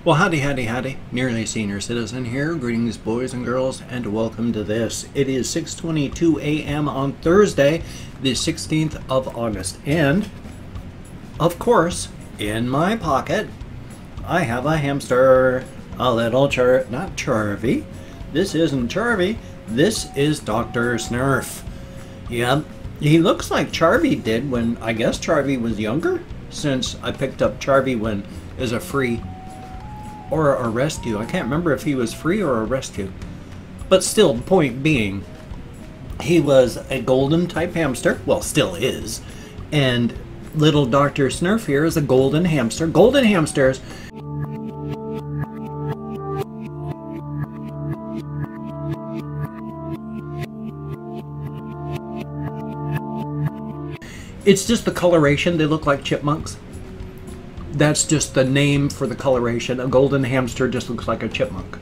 Well, howdy, howdy, howdy. Nearly Senior Citizen here. Greetings, boys and girls, and welcome to this. It is 6:22 a.m. on Thursday, the 16th of August. And, of course, in my pocket, I have a hamster. A little not Charvy. This isn't Charvy. This is Dr. Snurf. Yep. He looks like Charvy did when, I guess, Charvy was younger, since I picked up Charvy when as a free or a rescue. I can't remember if he was free or a rescue. But still, the point being, he was a golden type hamster. Well, still is. And little Dr. Snurf here is a golden hamster. Golden hamsters, it's just the coloration. They look like chipmunks. That's just the name for the coloration. A golden hamster just looks like a chipmunk.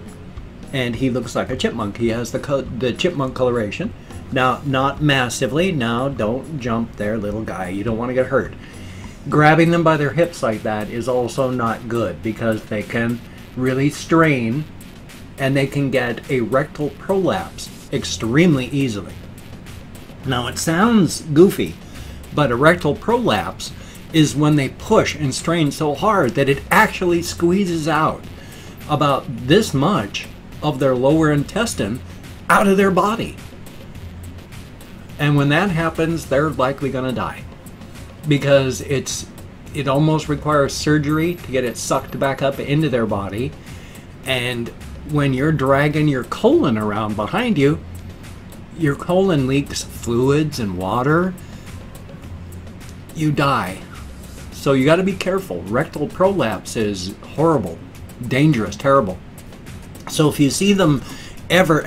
And he looks like a chipmunk. He has the chipmunk coloration. Now, not massively. Now, don't jump there, little guy. You don't want to get hurt. Grabbing them by their hips like that is also not good because they can really strain and they can get a rectal prolapse extremely easily. Now, it sounds goofy, but a rectal prolapse is when they push and strain so hard that it actually squeezes out about this much of their lower intestine out of their body. And when that happens, they're likely going to die because it almost requires surgery to get it sucked back up into their body. And when you're dragging your colon around behind you, your colon leaks fluids and water, you die. So you got to be careful. Rectal prolapse is horrible, dangerous, terrible. So if you see them ever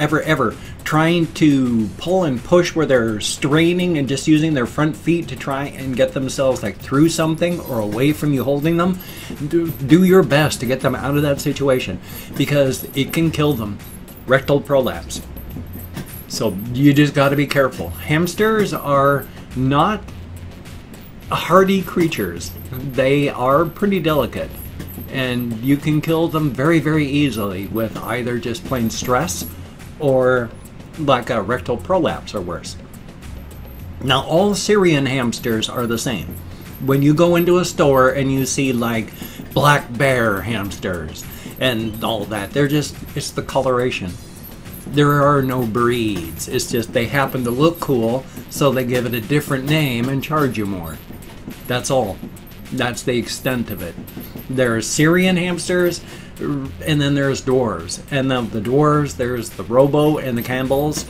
trying to pull and push where they're straining and just using their front feet to try and get themselves like through something or away from you holding them, do your best to get them out of that situation because it can kill them. Rectal prolapse. So you just got to be careful. Hamsters are not hardy creatures. They are pretty delicate and you can kill them very easily with either just plain stress or like a rectal prolapse or worse. Now, all Syrian hamsters are the same. When you go into a store and you see like black bear hamsters and all that, they're just, it's the coloration. There are no breeds. It's just they happen to look cool, so they give it a different name and charge you more. That's all. That's the extent of it. There's Syrian hamsters, and then there's dwarves. And of the dwarves, there's the Robo and the Campbells,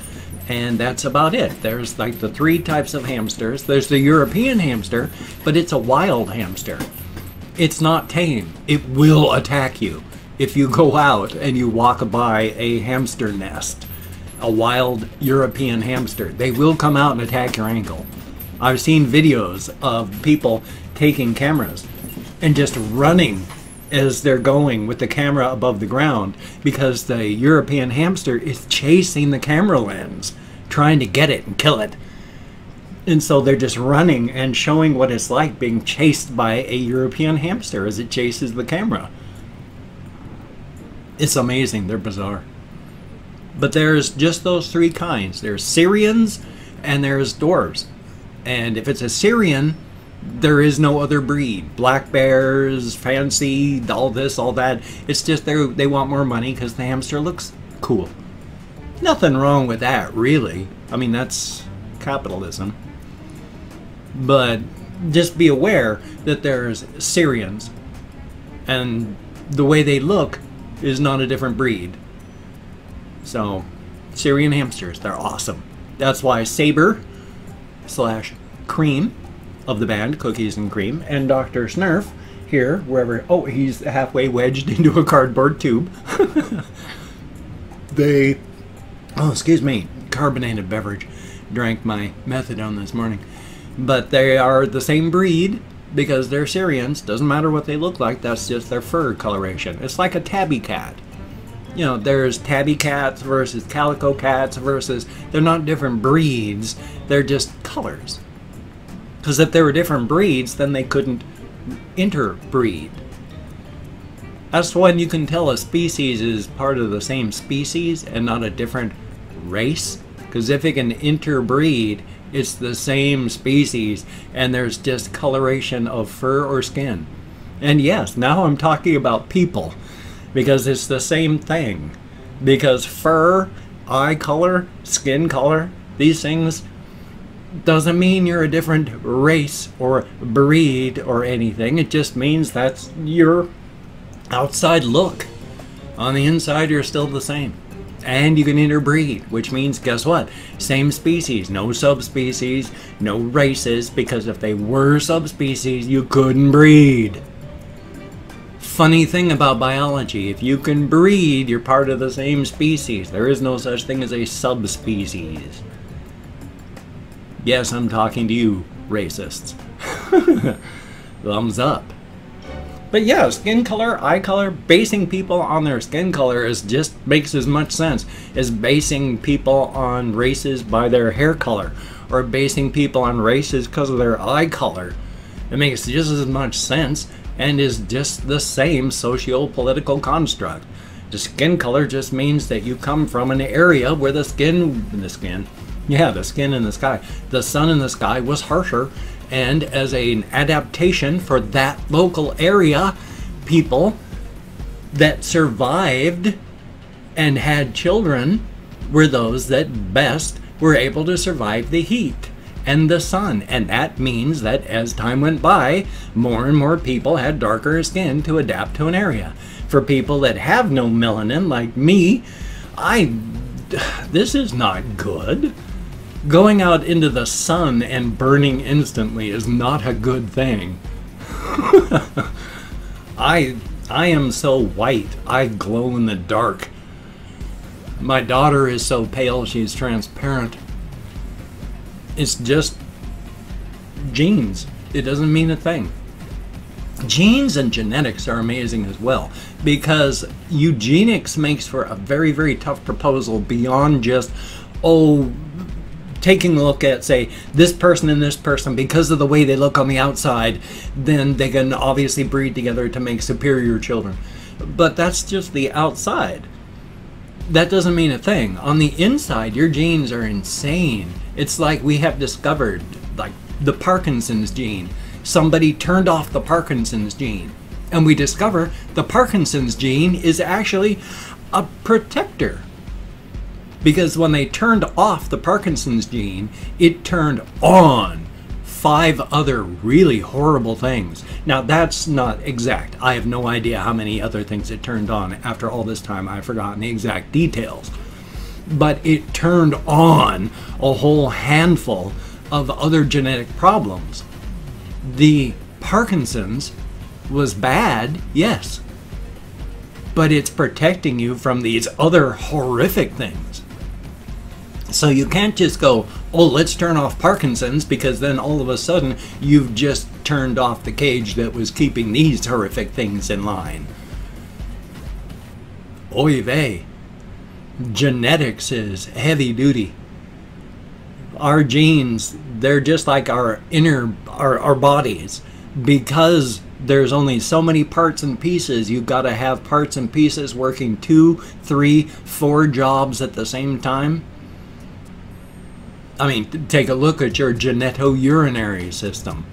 and that's about it. There's like the three types of hamsters. There's the European hamster, but it's a wild hamster. It's not tame. It will attack you if you go out and you walk by a hamster nest. A wild European hamster. They will come out and attack your ankle. I've seen videos of people taking cameras and just running as they're going with the camera above the ground because the European hamster is chasing the camera lens, trying to get it and kill it. And so they're just running and showing what it's like being chased by a European hamster as it chases the camera. It's amazing. They're bizarre. But there's just those three kinds. There's Syrians and there's dwarves. And if it's a Syrian, there is no other breed. Black bears, fancy, all this, all that. It's just they want more money because the hamster looks cool. Nothing wrong with that, really. I mean, that's capitalism. But just be aware that there's Syrians. And the way they look is not a different breed. So, Syrian hamsters, they're awesome. That's why Saber / Cream of the band, Cookies and Cream, and Dr. Snurf here, wherever, oh, he's halfway wedged into a cardboard tube. Oh, excuse me, carbonated beverage. Drank my methadone this morning. But they are the same breed because they're Syrians. Doesn't matter what they look like, that's just their fur coloration. It's like a tabby cat. You know, there's tabby cats versus calico cats versus, they're not different breeds, they're just colors. Because if they were different breeds, then they couldn't interbreed. That's when you can tell a species is part of the same species and not a different race. Because if it can interbreed, it's the same species and there's just coloration of fur or skin. And yes, now I'm talking about people because it's the same thing. Because fur, eye color, skin color, these things doesn't mean you're a different race or breed or anything. It just means that's your outside look. On the inside, you're still the same. And you can interbreed, which means, guess what? Same species, no subspecies, no races, because if they were subspecies, you couldn't breed. Funny thing about biology, if you can breed, you're part of the same species. There is no such thing as a subspecies. Yes, I'm talking to you, racists. Thumbs up. But yeah, skin color, eye color, basing people on their skin color makes as much sense as basing people on races by their hair color, or basing people on races because of their eye color. It makes just as much sense and is just the same socio-political construct. The skin color just means that you come from an area where the skin in the sky, the sun in the sky was harsher, and as an adaptation for that local area, people that survived and had children were those that best were able to survive the heat and the sun. And that means that as time went by, more and more people had darker skin to adapt to an area. For people that have no melanin like me, this is not good. Going out into the sun and burning instantly is not a good thing. I am so white, I glow in the dark. My daughter is so pale, she's transparent. It's just genes. It doesn't mean a thing. Genes and genetics are amazing as well, because eugenics makes for a very, very tough proposal beyond just, taking a look at, say, this person and this person, because of the way they look on the outside, then they can obviously breed together to make superior children. But that's just the outside. That doesn't mean a thing. On the inside, your genes are insane. It's like we have discovered, like, the Parkinson's gene. Somebody turned off the Parkinson's gene. And we discover the Parkinson's gene is actually a protector. Because when they turned off the Parkinson's gene, it turned on 5 other really horrible things. Now, that's not exact. I have no idea how many other things it turned on. After all this time, I've forgotten the exact details. But it turned on a whole handful of other genetic problems. The Parkinson's was bad, yes. But it's protecting you from these other horrific things. So you can't just go, let's turn off Parkinson's, because then all of a sudden you've just turned off the cage that was keeping these horrific things in line. Oy vey. Genetics is heavy duty. Our genes, they're just like our bodies. Because there's only so many parts and pieces, you've got to have parts and pieces working 2, 3, 4 jobs at the same time. I mean, take a look at your genitourinary system.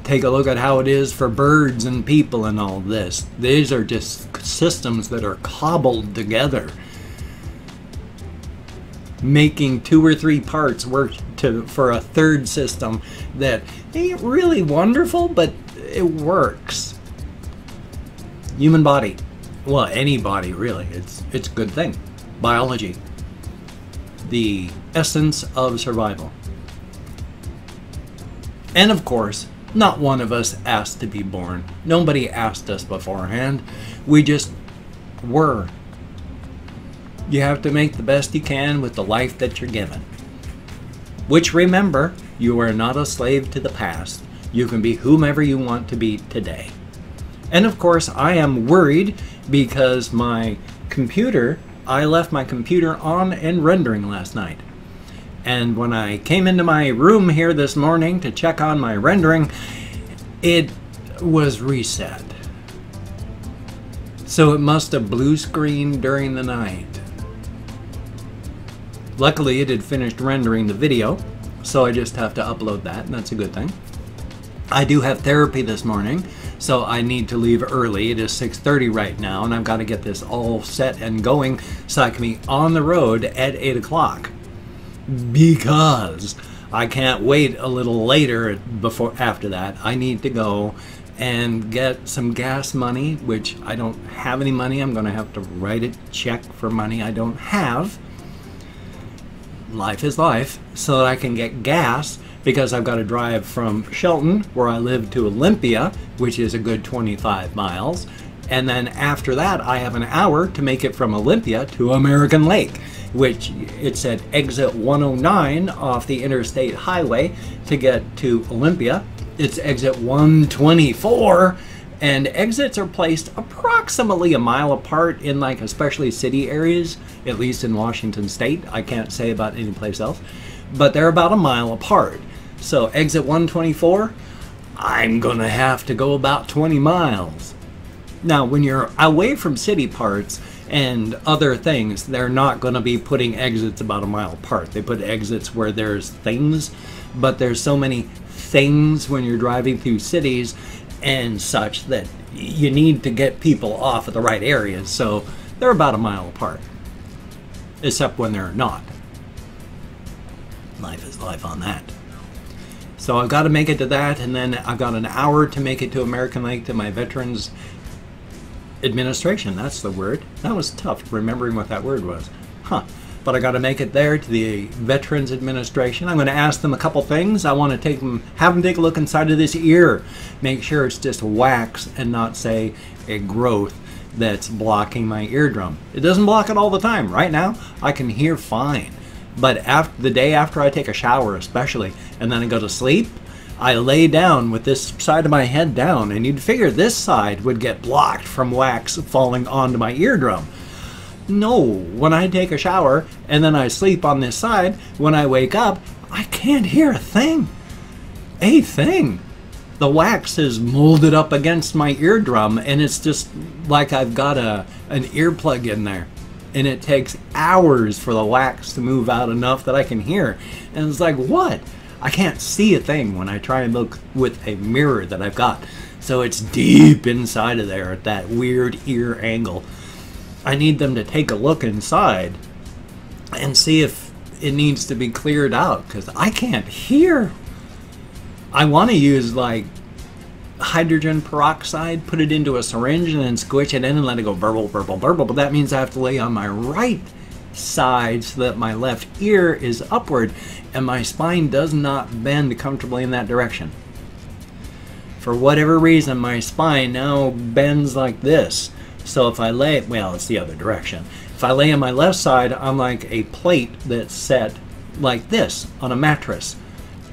Take a look at how it is for birds and people and all this. These are just systems that are cobbled together, making 2 or 3 parts work for a third system that ain't really wonderful, but it works. Human body. Well, any body, really. It's a good thing. Biology. The essence of survival. And of course, not one of us asked to be born. Nobody asked us beforehand. We just were. You have to make the best you can with the life that you're given. Which, remember, you are not a slave to the past. You can be whomever you want to be today. And of course, I am worried because I left my computer on and rendering last night. And when I came into my room here this morning to check on my rendering, it was reset. So it must have blue screened during the night. Luckily, it had finished rendering the video, so I just have to upload that, and that's a good thing. I do have therapy this morning, so I need to leave early. It is 6:30 right now, and I've got to get this all set and going so I can be on the road at 8 o'clock. Because I can't wait a little later after that. I need to go and get some gas money, which I don't have any money. I'm going to have to write a check for money I don't have. Life is life, so that I can get gas, because I've got to drive from Shelton, where I live, to Olympia, which is a good 25 miles. And then after that, I have an hour to make it from Olympia to American Lake, which it's at exit 109 off the interstate highway to get to Olympia. It's exit 124, and exits are placed approximately a mile apart in, like, especially city areas, at least in Washington State. I can't say about any place else, but they're about a mile apart. So exit 124, I'm gonna have to go about 20 miles. Now, when you're away from city parts and other things, they're not gonna be putting exits about a mile apart. They put exits where there's things, but there's so many things when you're driving through cities and such that you need to get people off at the right areas, so they're about a mile apart, except when they're not. Life is life on that. So I've got to make it to that, and then I've got an hour to make it to American Lake, to my Veterans Administration. That's the word. That was tough, remembering what that word was. Huh. But I got to make it there to the Veterans Administration. I'm going to ask them a couple things. I want to have them take a look inside of this ear. Make sure it's just wax and not, say, a growth that's blocking my eardrum. It doesn't block it all the time. Right now, I can hear fine. But the day after I take a shower, especially, and then I go to sleep, I lay down with this side of my head down, and you'd figure this side would get blocked from wax falling onto my eardrum. No, when I take a shower and then I sleep on this side, when I wake up, I can't hear a thing. A thing. The wax is molded up against my eardrum, and it's just like I've got an earplug in there. And it takes hours for the wax to move out enough that I can hear. And it's like, what? I can't see a thing when I try and look with a mirror that I've got. So it's deep inside of there at that weird ear angle. I need them to take a look inside and see if it needs to be cleared out, because I can't hear. I want to use, like, hydrogen peroxide, put it into a syringe and then squish it in and let it go burble, burble, burble. But that means I have to lay on my right side so that my left ear is upward and my spine does not bend comfortably in that direction. For whatever reason, my spine now bends like this. So if I lay, well, it's the other direction. If I lay on my left side, I'm like a plate that's set like this on a mattress.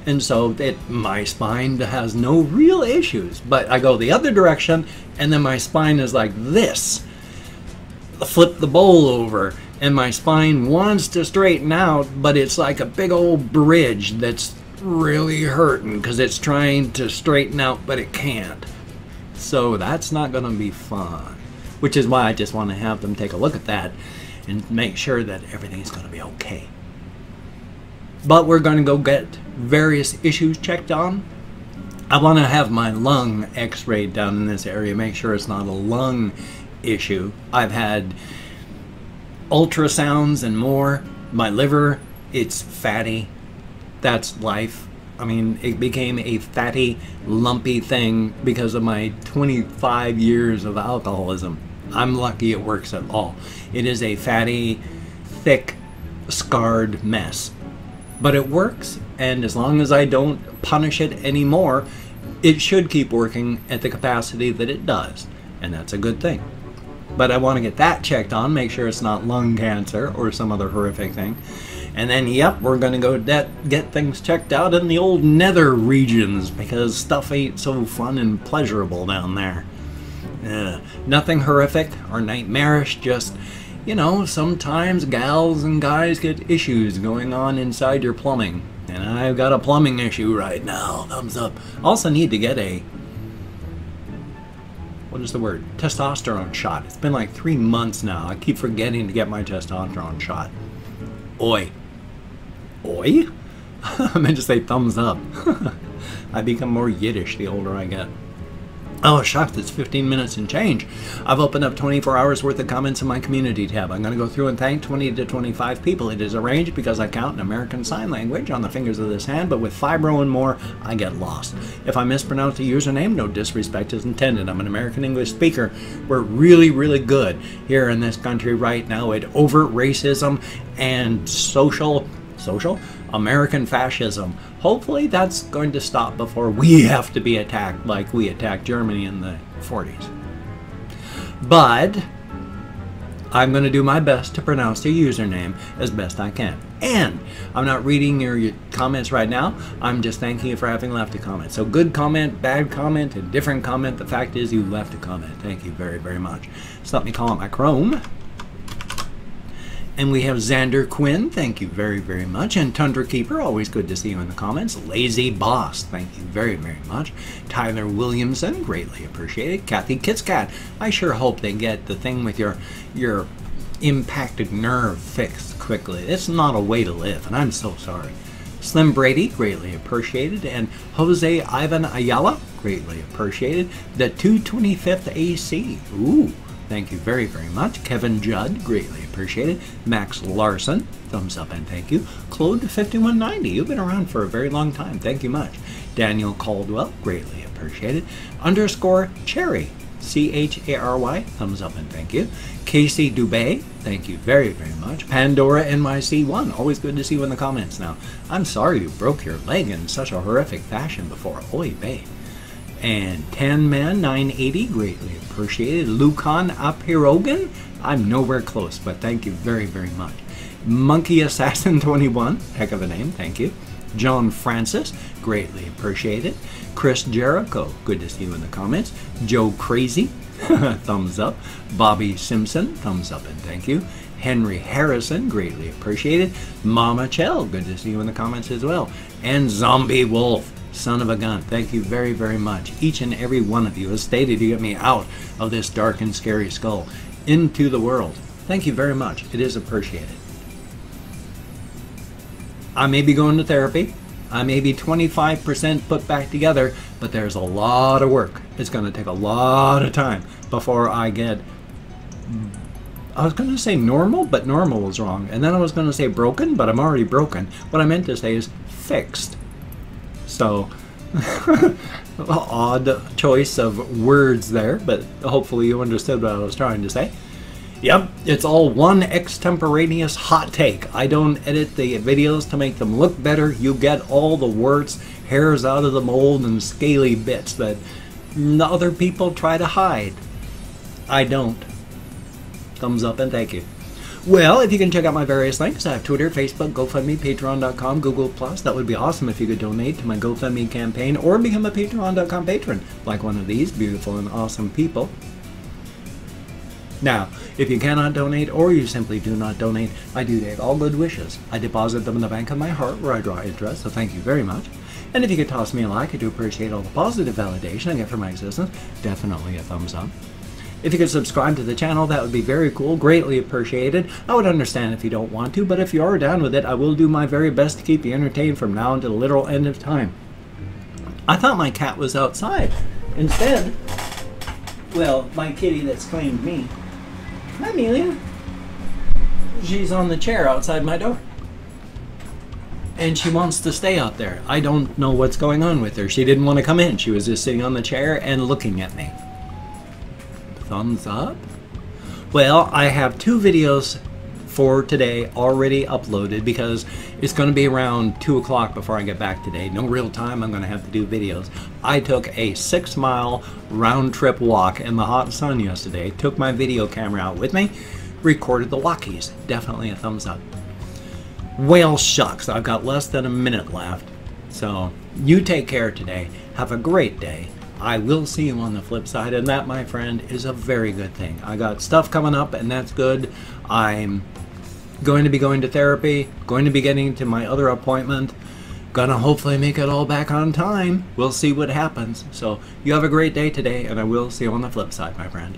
And so my spine has no real issues. But I go the other direction, and then my spine is like this. Flip the bowl over, and my spine wants to straighten out, but it's like a big old bridge that's really hurting because it's trying to straighten out, but it can't. So that's not going to be fun. Which is why I just want to have them take a look at that and make sure that everything's going to be okay. But we're going to go get various issues checked on. I want to have my lung x-rayed down in this area, make sure it's not a lung issue. I've had ultrasounds and more. My liver, it's fatty. That's life. I mean, it became a fatty, lumpy thing because of my 25 years of alcoholism. I'm lucky it works at all. It is a fatty, thick, scarred mess. But it works, and as long as I don't punish it anymore, it should keep working at the capacity that it does, and that's a good thing. But I want to get that checked on, make sure it's not lung cancer or some other horrific thing. And then, yep, we're going to go get things checked out in the old nether regions, because stuff ain't so fun and pleasurable down there. Nothing horrific or nightmarish, just, you know, sometimes gals and guys get issues going on inside your plumbing. And I've got a plumbing issue right now. Thumbs up. Also need to get a what is the word? Testosterone shot. It's been like 3 months now. I keep forgetting to get my testosterone shot. Oi. Oi? I meant to say thumbs up. I become more Yiddish the older I get. Oh, shucks, it's 15 minutes and change. I've opened up 24 hours worth of comments in my community tab. I'm going to go through and thank 20 to 25 people. It is arranged because I count in American Sign Language on the fingers of this hand, but with fibro and more, I get lost. If I mispronounce a username, no disrespect is intended. I'm an American English speaker. We're really, really good here in this country right now at overt racism and social American fascism. Hopefully that's going to stop before we have to be attacked like we attacked Germany in the 40s. But I'm going to do my best to pronounce your username as best I can. And I'm not reading your comments right now. I'm just thanking you for having left a comment. So good comment, bad comment, and different comment. The fact is you left a comment. Thank you very, very much. So let me call up my Chrome. And we have Xander Quinn, thank you very, very much. And Tundra Keeper, always good to see you in the comments. Lazy Boss, thank you very, very much. Tyler Williamson, greatly appreciated. Kathy Kitscat, I sure hope they get the thing with your impacted nerve fixed quickly. It's not a way to live, and I'm so sorry. Slim Brady, greatly appreciated. And Jose Ivan Ayala, greatly appreciated. The 225th AC, ooh. Thank you very, very much. Kevin Judd, greatly appreciated. Max Larson, thumbs up and thank you. Claude 5190, you've been around for a very long time. Thank you much. Daniel Caldwell, greatly appreciated. Underscore Cherry, C-H-A-R-Y, thumbs up and thank you. Casey Dubé, thank you very, very much. Pandora NYC1, always good to see you in the comments now. I'm sorry you broke your leg in such a horrific fashion before. Oy vey. And 10man 980, greatly appreciated. Lucan Apirogan, I'm nowhere close, but thank you very, very much. Monkey Assassin 21, heck of a name, thank you. John Francis, greatly appreciated. Chris Jericho, good to see you in the comments. Joe Crazy, thumbs up. Bobby Simpson, thumbs up and thank you. Henry Harrison, greatly appreciated. Mama Chell, good to see you in the comments as well. And Zombie Wolf, son of a gun, thank you very, very much. Each and every one of you has stated to get me out of this dark and scary skull into the world. Thank you very much. It is appreciated. I may be going to therapy. I may be 25% put back together, but there's a lot of work. It's going to take a lot of time before I get, I was going to say normal, but normal was wrong. And then I was going to say broken, but I'm already broken. What I meant to say is fixed. So, odd choice of words there, but hopefully you understood what I was trying to say. Yep, it's all one extemporaneous hot take. I don't edit the videos to make them look better. You get all the warts, hairs out of the mold, and scaly bits that other people try to hide. I don't. Thumbs up and thank you. Well, if you can check out my various links, I have Twitter, Facebook, GoFundMe, Patreon.com, Google+. That would be awesome if you could donate to my GoFundMe campaign or become a Patreon.com patron, like one of these beautiful and awesome people. Now, if you cannot donate or you simply do not donate, I do take all good wishes. I deposit them in the bank of my heart where I draw interest, so thank you very much. And if you could toss me a like, I do appreciate all the positive validation I get for my existence. Definitely a thumbs up. If you could subscribe to the channel, that would be very cool, greatly appreciated. I would understand if you don't want to, but if you are down with it, I will do my very best to keep you entertained from now until the literal end of time. I thought my cat was outside. Instead, well, my kitty that's claimed me. Hi, Amelia. She's on the chair outside my door. And she wants to stay out there. I don't know what's going on with her. She didn't want to come in. She was just sitting on the chair and looking at me. Thumbs up. Well, I have 2 videos for today already uploaded because it's going to be around 2 o'clock before I get back today. No real time. I'm going to have to do videos. I took a 6-mile round trip walk in the hot sun yesterday. Took my video camera out with me. Recorded the walkies. Definitely a thumbs up. Well, shucks. I've got less than a minute left. So you take care today. Have a great day. I will see you on the flip side, and that, my friend, is a very good thing. I got stuff coming up, and that's good. I'm going to be going to therapy, going to be getting to my other appointment, Gonna hopefully make it all back on time. We'll see what happens. So you have a great day today, and I will see you on the flip side, my friend.